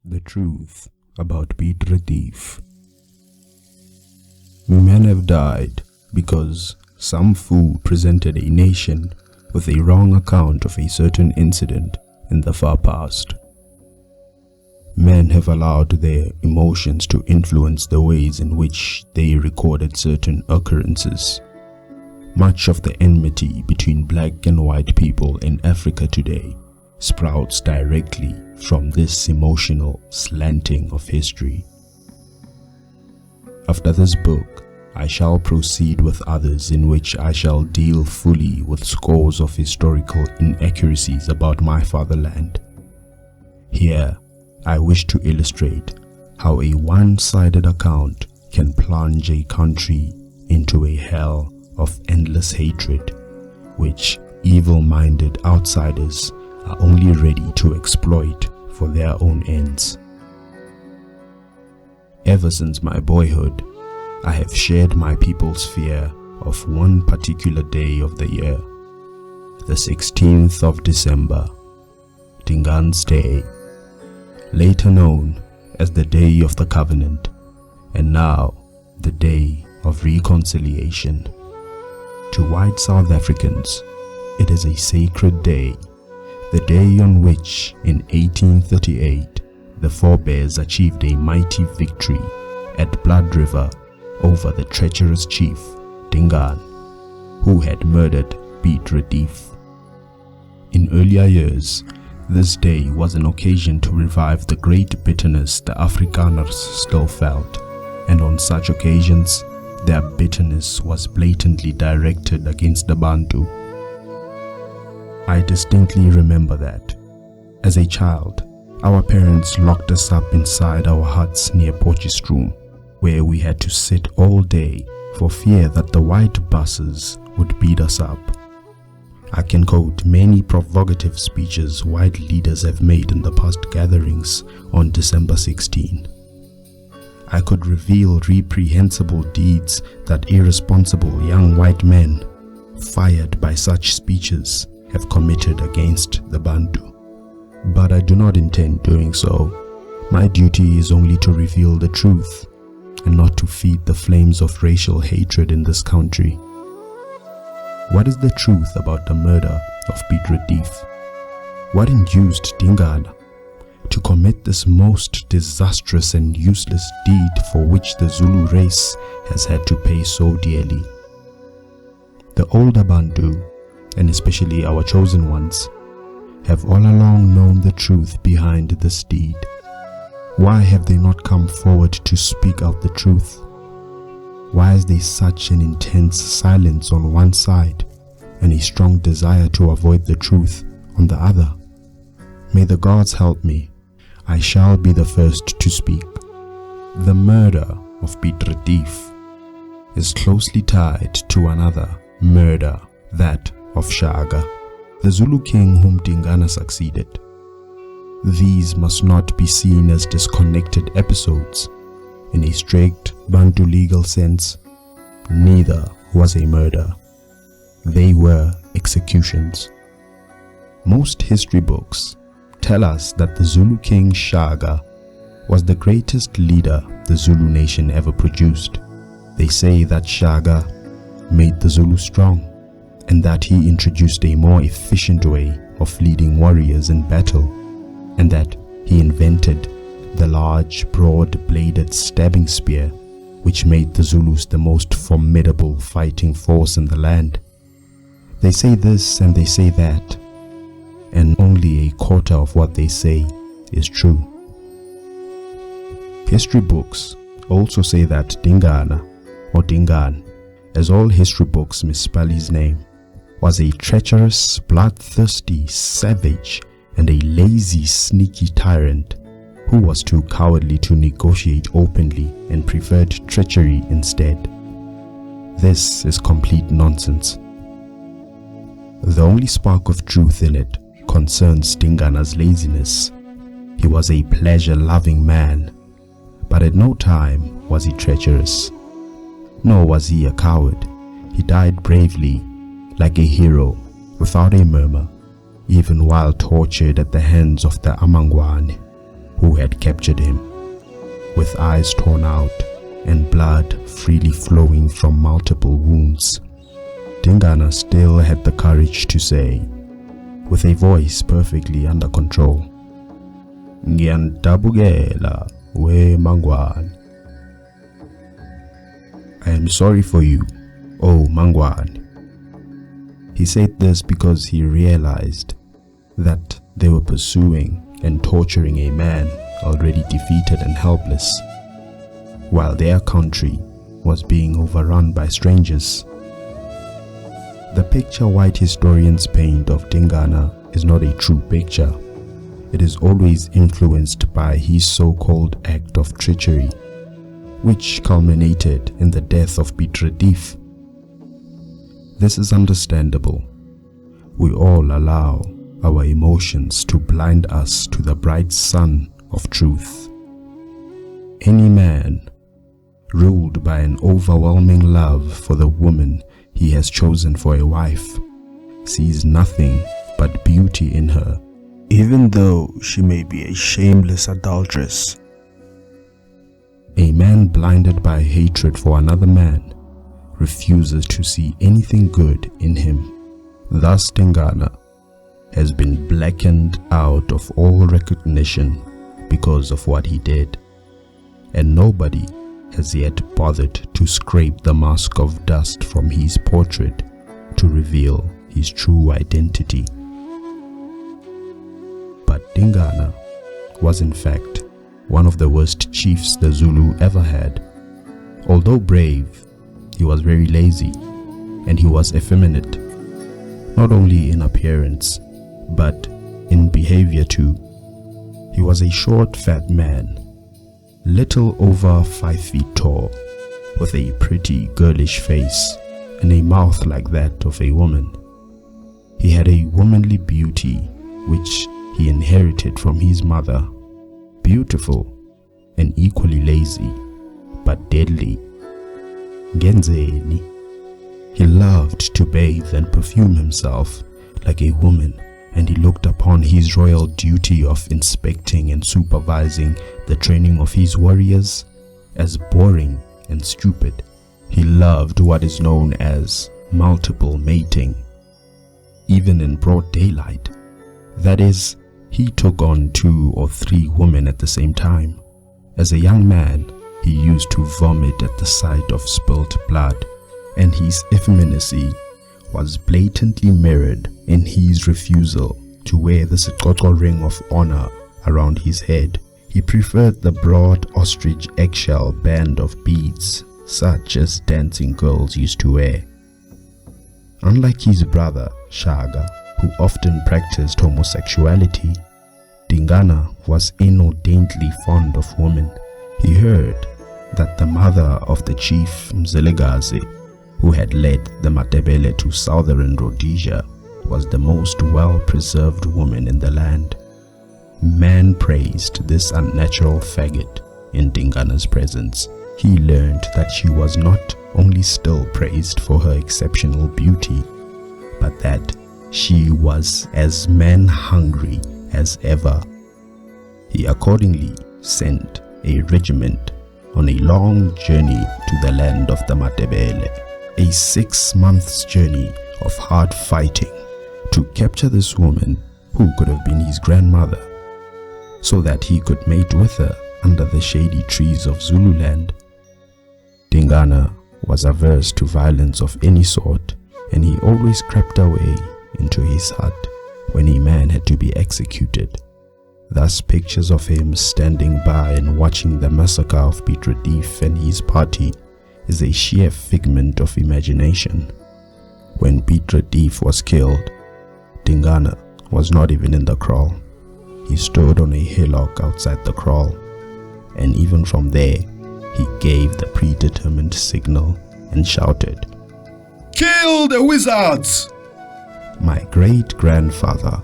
The truth about Piet Retief. Men have died because some fool presented a nation with a wrong account of a certain incident in the far past. Men have allowed their emotions to influence the ways in which they recorded certain occurrences. Much of the enmity between black and white people in Africa today sprouts directly from this emotional slanting of history. After this book, I shall proceed with others in which I shall deal fully with scores of historical inaccuracies about my fatherland. Here, I wish to illustrate how a one-sided account can plunge a country into a hell of endless hatred, which evil-minded outsiders are only ready to exploit for their own ends. Ever since my boyhood, I have shared my people's fear of one particular day of the year, the 16th of December, Dinga's Day, later known as the Day of the Covenant, and now the Day of Reconciliation. To white South Africans, it is a sacred day, the day on which, in 1838, the forebears achieved a mighty victory at Blood River over the treacherous chief, Dingana, who had murdered Piet Retief. In earlier years, this day was an occasion to revive the great bitterness the Afrikaners still felt, and on such occasions, their bitterness was blatantly directed against the Bantu. I distinctly remember that, as a child, our parents locked us up inside our huts near Potchefstroom, where we had to sit all day for fear that the white buses would beat us up. I can quote many provocative speeches white leaders have made in the past gatherings on December 16. I could reveal reprehensible deeds that irresponsible young white men, fired by such speeches, have committed against the Bantu. But I do not intend doing so. My duty is only to reveal the truth, and not to feed the flames of racial hatred in this country. What is the truth about the murder of Piet Retief? What induced Dingana to commit this most disastrous and useless deed for which the Zulu race has had to pay so dearly? The older Bantu, and especially our chosen ones, have all along known the truth behind this deed. Why have they not come forward to speak out the truth? Why is there such an intense silence on one side and a strong desire to avoid the truth on the other? May the gods help me. I shall be the first to speak. The murder of Piet Retief is closely tied to another murder, that of Shaka, the Zulu king whom Dingana succeeded. These must not be seen as disconnected episodes. In a strict Bantu legal sense, neither was a murder. They were executions. Most history books tell us that the Zulu king Shaka was the greatest leader the Zulu nation ever produced. They say that Shaka made the Zulu strong, and that he introduced a more efficient way of leading warriors in battle, and that he invented the large, broad-bladed stabbing spear, which made the Zulus the most formidable fighting force in the land. They say this and they say that, and only a quarter of what they say is true. History books also say that Dingana, or Dingana, as all history books misspell his name, was a treacherous, bloodthirsty, savage, and a lazy, sneaky tyrant who was too cowardly to negotiate openly and preferred treachery instead. This is complete nonsense. The only spark of truth in it concerns Dingana's laziness. He was a pleasure-loving man, but at no time was he treacherous. Nor was he a coward. He died bravely, like a hero, without a murmur, even while tortured at the hands of the Amangwane. who had captured him. With eyes torn out and blood freely flowing from multiple wounds, Dingana still had the courage to say, with a voice perfectly under control, "Ngiyandabukela we Mangwane. I am sorry for you, oh Mangwane." He said this because he realized that they were pursuing and torturing a man already defeated and helpless, while their country was being overrun by strangers. The picture white historians paint of Dingana is not a true picture. It is always influenced by his so-called act of treachery, which culminated in the death of Piet Retief. This is understandable. We all allow our emotions to blind us to the bright sun of truth. Any man ruled by an overwhelming love for the woman he has chosen for a wife sees nothing but beauty in her, even though she may be a shameless adulteress. A man blinded by hatred for another man refuses to see anything good in him. Thus Dingana has been blackened out of all recognition because of what he did, and nobody has yet bothered to scrape the mask of dust from his portrait to reveal his true identity. But Dingana was in fact one of the worst chiefs the Zulu ever had. Although brave, he was very lazy, and he was effeminate, not only in appearance, but in behavior too. He was a short, fat man, little over 5 feet tall, with a pretty girlish face and a mouth like that of a woman. He had a womanly beauty which he inherited from his mother, beautiful and equally lazy, but deadly. Genzeni. He loved to bathe and perfume himself like a woman, and he looked upon his royal duty of inspecting and supervising the training of his warriors as boring and stupid. He loved what is known as multiple mating, even in broad daylight. That is, he took on 2 or 3 women at the same time. As a young man, he used to vomit at the sight of spilt blood, and his effeminacy was blatantly mirrored in his refusal to wear the Siqoqo ring of honor around his head. He preferred the broad ostrich eggshell band of beads, such as dancing girls used to wear. Unlike his brother, Shaka, who often practiced homosexuality, Dingana was inordinately fond of women. He heard that the mother of the chief Mzelegazi, who had led the Matebele to southern Rhodesia, was the most well-preserved woman in the land. Man praised this unnatural faggot in Dingana's presence. He learned that she was not only still praised for her exceptional beauty, but that she was as man-hungry as ever. He accordingly sent a regiment on a long journey to the land of the Matebele, a 6 months journey of hard fighting to capture this woman who could have been his grandmother, so that he could mate with her under the shady trees of Zululand. Dingana was averse to violence of any sort, and he always crept away into his hut when a man had to be executed. Thus pictures of him standing by and watching the massacre of Piet Retief and his party is a sheer figment of imagination. When Piet Retief was killed, Dingana was not even in the kraal. He stood on a hillock outside the kraal, and even from there, he gave the predetermined signal and shouted, "Kill the wizards!" My great-grandfather,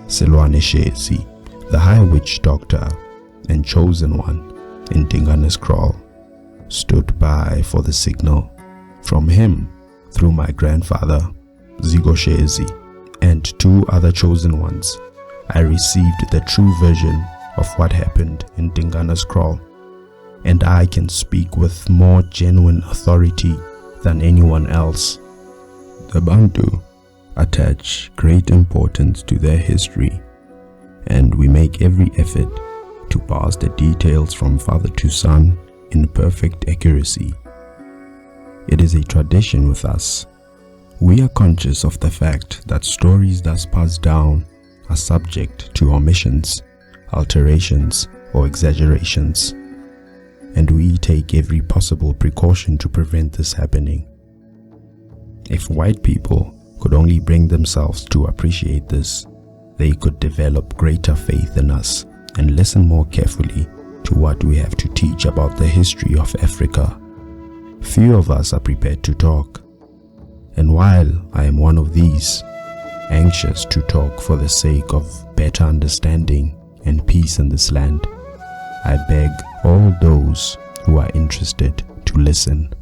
Selwane Shezi, the High Witch Doctor and Chosen One in Dingana's kraal, stood by for the signal. From him, through my grandfather, Zigo Shezi, and 2 other Chosen Ones, I received the true version of what happened in Dingana's kraal, and I can speak with more genuine authority than anyone else. The Bantu attach great importance to their history, and we make every effort to pass the details from father to son in perfect accuracy. It is a tradition with us. We are conscious of the fact that stories thus passed down are subject to omissions, alterations, or exaggerations, and we take every possible precaution to prevent this happening. If white people could only bring themselves to appreciate this, they could develop greater faith in us and listen more carefully to what we have to teach about the history of Africa. Few of us are prepared to talk, and while I am one of these, anxious to talk for the sake of better understanding and peace in this land, I beg all those who are interested to listen.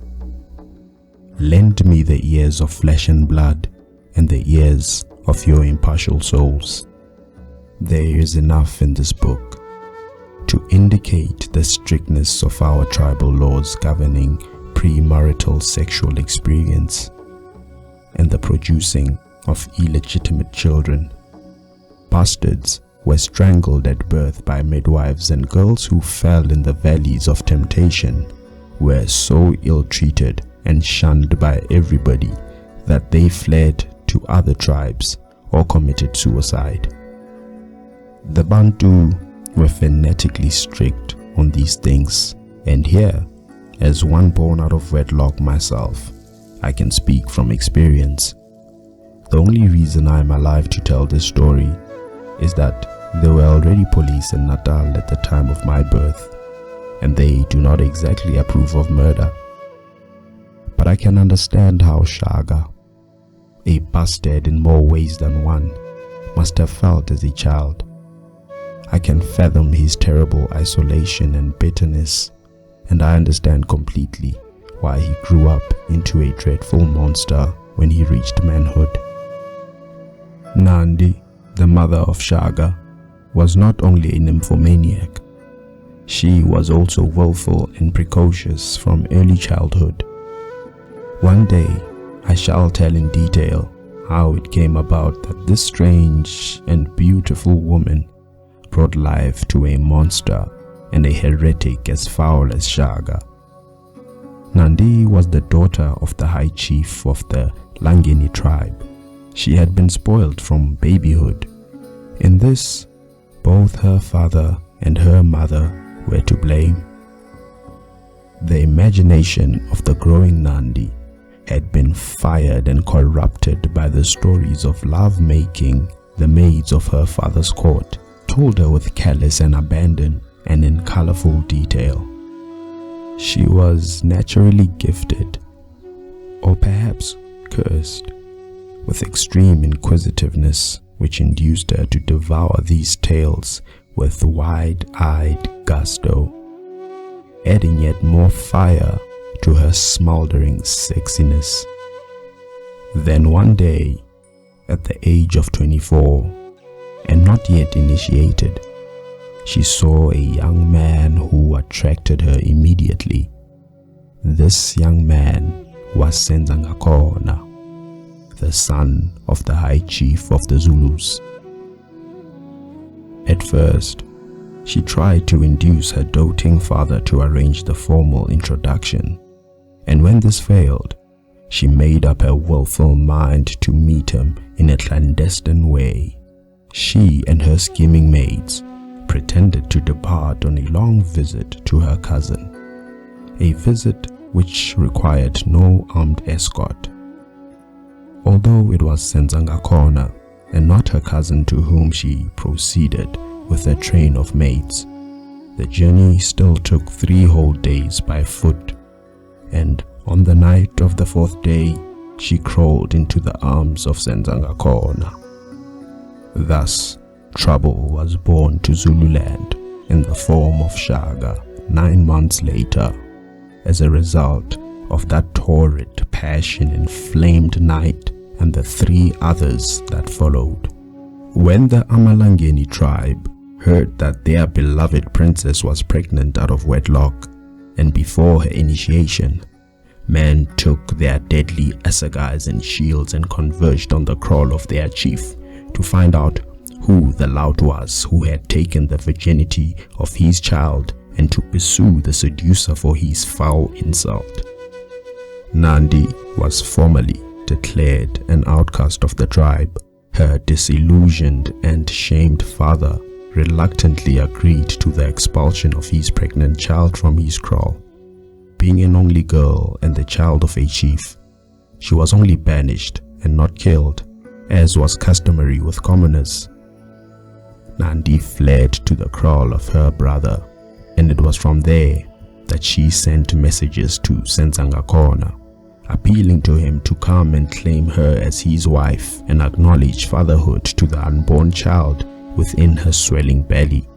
Lend me the ears of flesh and blood and the ears of your impartial souls. There is enough in this book to indicate the strictness of our tribal laws governing premarital sexual experience and the producing of illegitimate children. Bastards were strangled at birth by midwives, and girls who fell in the valleys of temptation were so ill-treated and shunned by everybody that they fled to other tribes or committed suicide. The Bantu were fanatically strict on these things, and here, as one born out of wedlock myself, I can speak from experience. The only reason I am alive to tell this story is that there were already police in Natal at the time of my birth, and they do not exactly approve of murder. But I can understand how Shaka, a bastard in more ways than one, must have felt as a child. I can fathom his terrible isolation and bitterness, and I understand completely why he grew up into a dreadful monster when he reached manhood. Nandi, the mother of Shaka, was not only a nymphomaniac, she was also willful and precocious from early childhood. One day, I shall tell in detail how it came about that this strange and beautiful woman brought life to a monster and a heretic as foul as Shaka. Nandi was the daughter of the high chief of the Langeni tribe. She had been spoiled from babyhood. In this, both her father and her mother were to blame. The imagination of the growing Nandi had been fired and corrupted by the stories of love-making the maids of her father's court told her with callous and abandon and in colorful detail. She was naturally gifted, or perhaps cursed, with extreme inquisitiveness, which induced her to devour these tales with wide-eyed gusto, adding yet more fire to her smoldering sexiness. Then one day, at the age of 24, and not yet initiated, she saw a young man who attracted her immediately. This young man was Senzangakona, the son of the high chief of the Zulus. At first, she tried to induce her doting father to arrange the formal introduction, and when this failed, she made up her willful mind to meet him in a clandestine way. She and her scheming maids pretended to depart on a long visit to her cousin, a visit which required no armed escort. Although it was Senzangakona and not her cousin to whom she proceeded with a train of maids, the journey still took 3 whole days by foot, and on the night of the 4th day, she crawled into the arms of Senzangakona. Thus, trouble was born to Zululand in the form of Shaka 9 months later, as a result of that torrid, passion-inflamed night and the 3 others that followed. When the Amalangeni tribe heard that their beloved princess was pregnant out of wedlock, and before her initiation, men took their deadly assegais and shields and converged on the kraal of their chief to find out who the lout was who had taken the virginity of his child and to pursue the seducer for his foul insult. Nandi was formally declared an outcast of the tribe. Her disillusioned and shamed father reluctantly agreed to the expulsion of his pregnant child from his kraal. Being an only girl and the child of a chief, she was only banished and not killed, as was customary with commoners. Nandi fled to the kraal of her brother, and it was from there that she sent messages to Senzangakhona, appealing to him to come and claim her as his wife and acknowledge fatherhood to the unborn child within her swelling belly.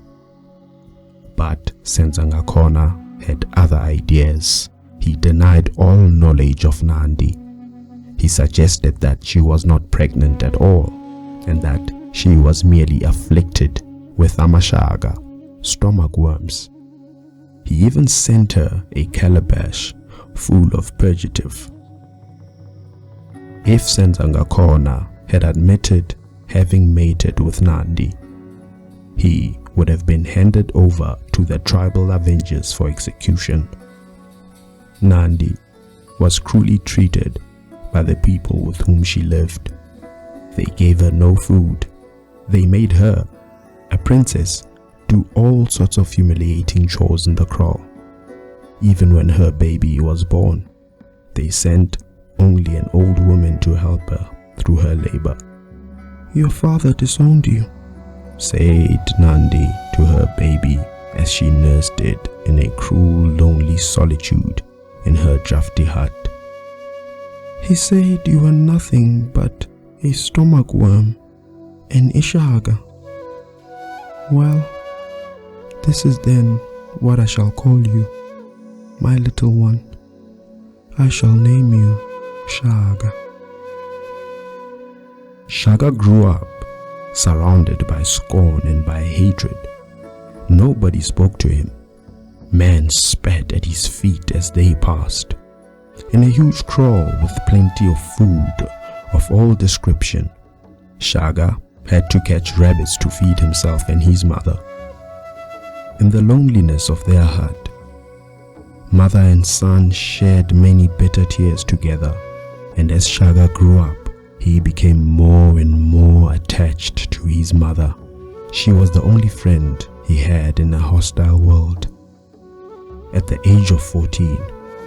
But Senzangakhona had other ideas. He denied all knowledge of Nandi. He suggested that she was not pregnant at all, and that she was merely afflicted with amashaga, stomach worms. He even sent her a calabash full of purgative. If Senzangakhona had admitted having mated with Nandi, he would have been handed over to the tribal avengers for execution. Nandi was cruelly treated by the people with whom she lived. They gave her no food. They made her, a princess, do all sorts of humiliating chores in the kraal. Even when her baby was born, they sent only an old woman to help her through her labor. "Your father disowned you," said Nandi to her baby as she nursed it in a cruel, lonely solitude in her drafty hut. "He said you were nothing but a stomach worm, an ishaga. Well, this is then what I shall call you, my little one. I shall name you Shaka." Shaka grew up surrounded by scorn and by hatred. Nobody spoke to him. Men spat at his feet as they passed. In a huge kraal with plenty of food of all description, Shaka had to catch rabbits to feed himself and his mother. In the loneliness of their hut, mother and son shed many bitter tears together, and as Shaka grew up, he became more and more attached to his mother. She was the only friend he had in a hostile world. At the age of 14,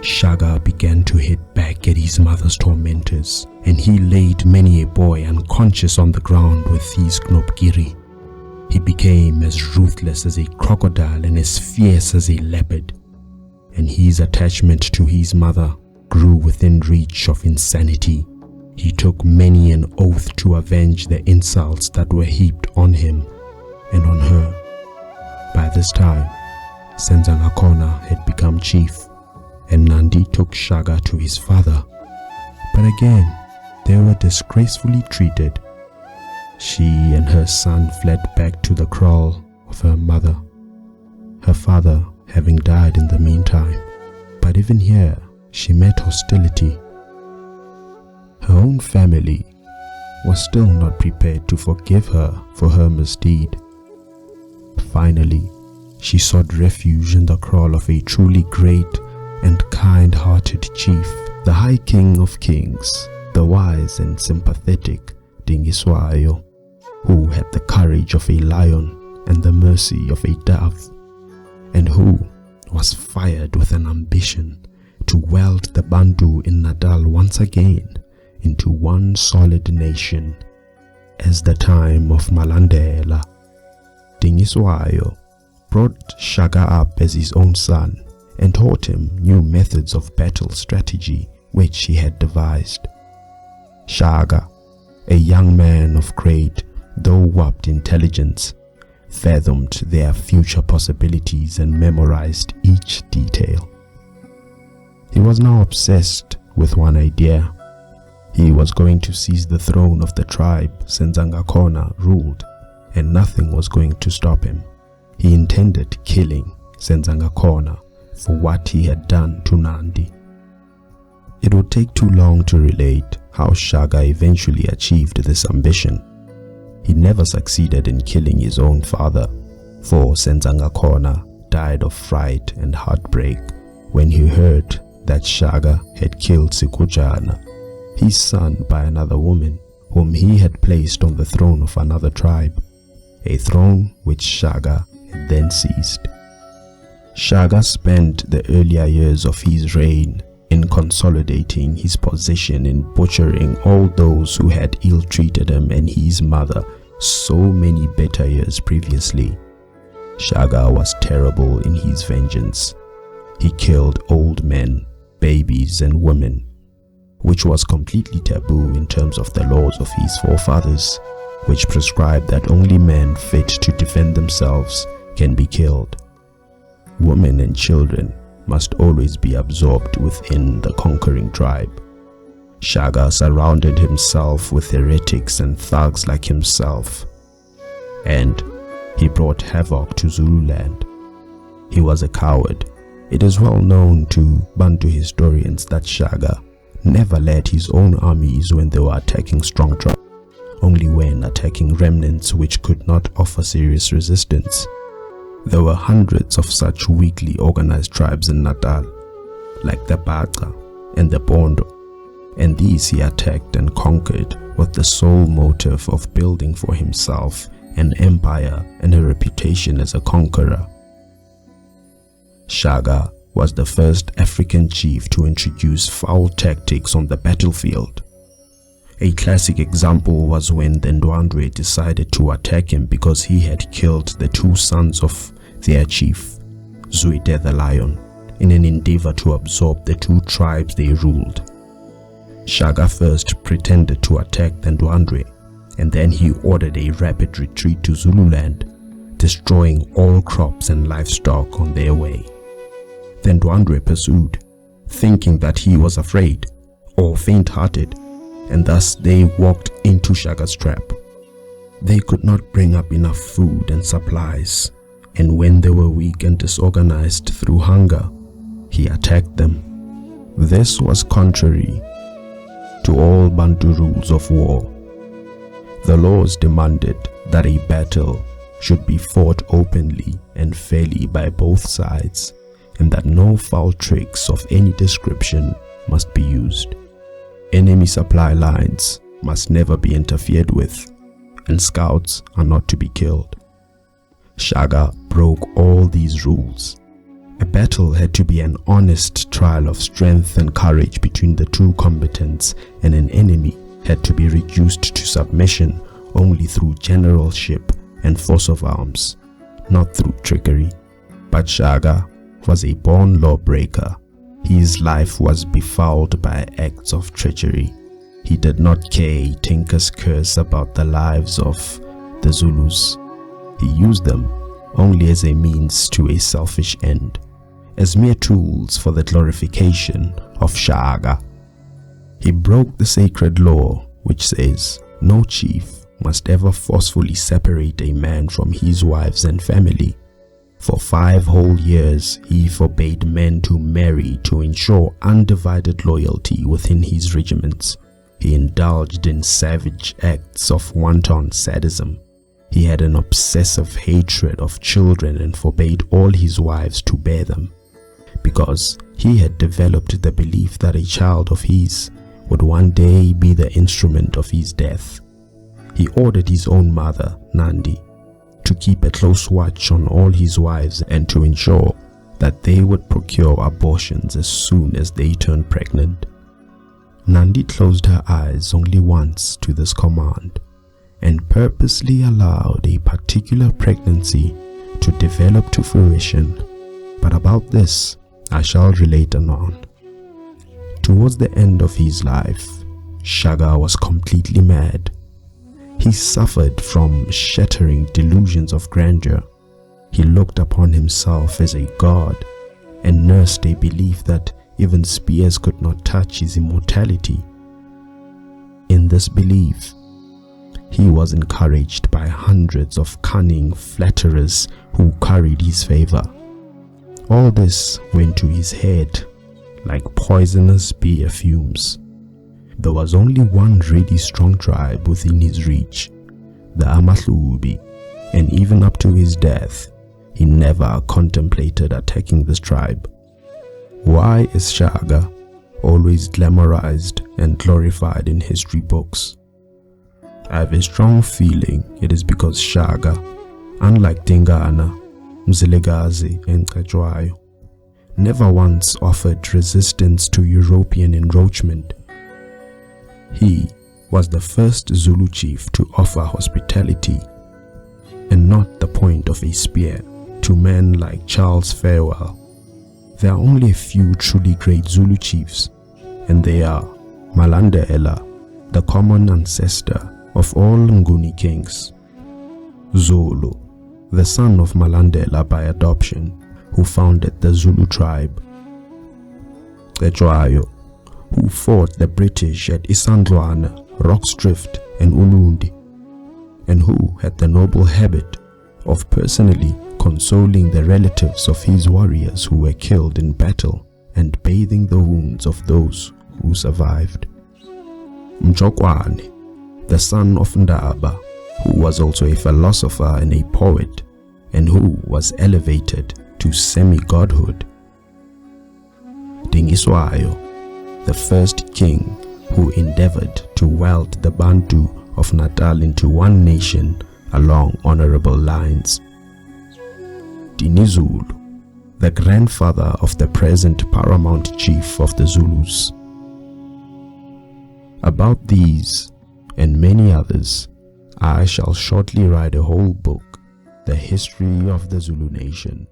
Shaka began to hit back at his mother's tormentors, and he laid many a boy unconscious on the ground with his knopgiri. He became as ruthless as a crocodile and as fierce as a leopard, and his attachment to his mother grew within reach of insanity. He took many an oath to avenge the insults that were heaped on him and on her. By this time, Senzangakhona had become chief, and Nandi took Shaka to his father. But again, they were disgracefully treated. She and her son fled back to the kraal of her mother, her father having died in the meantime. But even here, she met hostility. Her own family was still not prepared to forgive her for her misdeed. Finally, she sought refuge in the kraal of a truly great and kind-hearted chief, the High King of Kings, the wise and sympathetic Dingiswayo, who had the courage of a lion and the mercy of a dove, and who was fired with an ambition to weld the Bantu in Natal once again into one solid nation. As the time of Malandela, Dingiswayo brought Shaka up as his own son and taught him new methods of battle strategy which he had devised. Shaka, a young man of great, though warped intelligence, fathomed their future possibilities and memorized each detail. He was now obsessed with one idea. He was going to seize the throne of the tribe Senzangakhona ruled and nothing was going to stop him. He intended killing Senzangakhona for what he had done to Nandi. It would take too long to relate how Shaka eventually achieved this ambition. He never succeeded in killing his own father, for Senzangakhona died of fright and heartbreak when he heard that Shaka had killed Sikujana, his son, by another woman whom he had placed on the throne of another tribe, a throne which Shaka had then seized. Shaka spent the earlier years of his reign in consolidating his position in butchering all those who had ill-treated him and his mother so many bitter years previously. Shaka was terrible in his vengeance. He killed old men, babies and women, which was completely taboo in terms of the laws of his forefathers, which prescribed that only men fit to defend themselves can be killed. Women and children must always be absorbed within the conquering tribe. Shaka surrounded himself with heretics and thugs like himself, and he brought havoc to Zululand. He was a coward. It is well known to Bantu historians that Shaka never led his own armies when they were attacking strong tribes, only when attacking remnants which could not offer serious resistance. There were hundreds of such weakly organized tribes in Natal, like the Baca and the Bondo, and these he attacked and conquered with the sole motive of building for himself an empire and a reputation as a conqueror. Shaka was the first African chief to introduce foul tactics on the battlefield. A classic example was when the Ndwandwe decided to attack him because he had killed the two sons of their chief, Zwide the Lion, in an endeavor to absorb the two tribes they ruled. Shaka first pretended to attack the Ndwandwe, and then he ordered a rapid retreat to Zululand, destroying all crops and livestock on their way. The Ndwandwe pursued, thinking that he was afraid or faint-hearted, and thus they walked into Shaka's trap. They could not bring up enough food and supplies, and when they were weak and disorganized through hunger, he attacked them. This was contrary to all Bantu rules of war. The laws demanded that a battle should be fought openly and fairly by both sides, and that no foul tricks of any description must be used. Enemy supply lines must never be interfered with, and scouts are not to be killed. Shaka broke all these rules. A battle had to be an honest trial of strength and courage between the two combatants, and an enemy had to be reduced to submission only through generalship and force of arms, not through trickery. But Shaka was a born lawbreaker. His life was befouled by acts of treachery. He did not care a tinker's curse about the lives of the Zulus. He used them only as a means to a selfish end, as mere tools for the glorification of Shaka. He broke the sacred law which says no chief must ever forcefully separate a man from his wives and family. For 5 whole years he forbade men to marry to ensure undivided loyalty within his regiments. He indulged in savage acts of wanton sadism. He had an obsessive hatred of children and forbade all his wives to bear them, because he had developed the belief that a child of his would one day be the instrument of his death. He ordered his own mother, Nandi, to keep a close watch on all his wives and to ensure that they would procure abortions as soon as they turned pregnant. Nandi closed her eyes only once to this command, and purposely allowed a particular pregnancy to develop to fruition, but about this I shall relate anon. Towards the end of his life, Shaka was completely mad. He suffered from shattering delusions of grandeur. He looked upon himself as a god and nursed a belief that even spears could not touch his immortality. In this belief, he was encouraged by hundreds of cunning flatterers who curried his favor. All this went to his head like poisonous beer fumes. There was only one really strong tribe within his reach, the Amahlubi, and even up to his death, he never contemplated attacking this tribe. Why is Shaka always glamorized and glorified in history books? I have a strong feeling it is because Shaka, unlike Dingana, Mzilikazi and Pt.1, never once offered resistance to European encroachment. He was the first Zulu chief to offer hospitality, and not the point of a spear, to men like Charles Farewell. There are only a few truly great Zulu chiefs, and they are Malandela, the common ancestor of all Nguni kings; Zulu, the son of Malandela by adoption, who founded the Zulu tribe; Pt.1, who fought the British at Isandlwana, Rocksdrift and Ulundi, and who had the noble habit of personally consoling the relatives of his warriors who were killed in battle and bathing the wounds of those who survived; Mjokwane, the son of Ndaba, who was also a philosopher and a poet, and who was elevated to semi-godhood; Dingiswayo, the first king who endeavored to weld the Bantu of Natal into one nation along honorable lines; Dinizulu, the grandfather of the present paramount chief of the Zulus. About these and many others, I shall shortly write a whole book, The History of the Zulu Nation.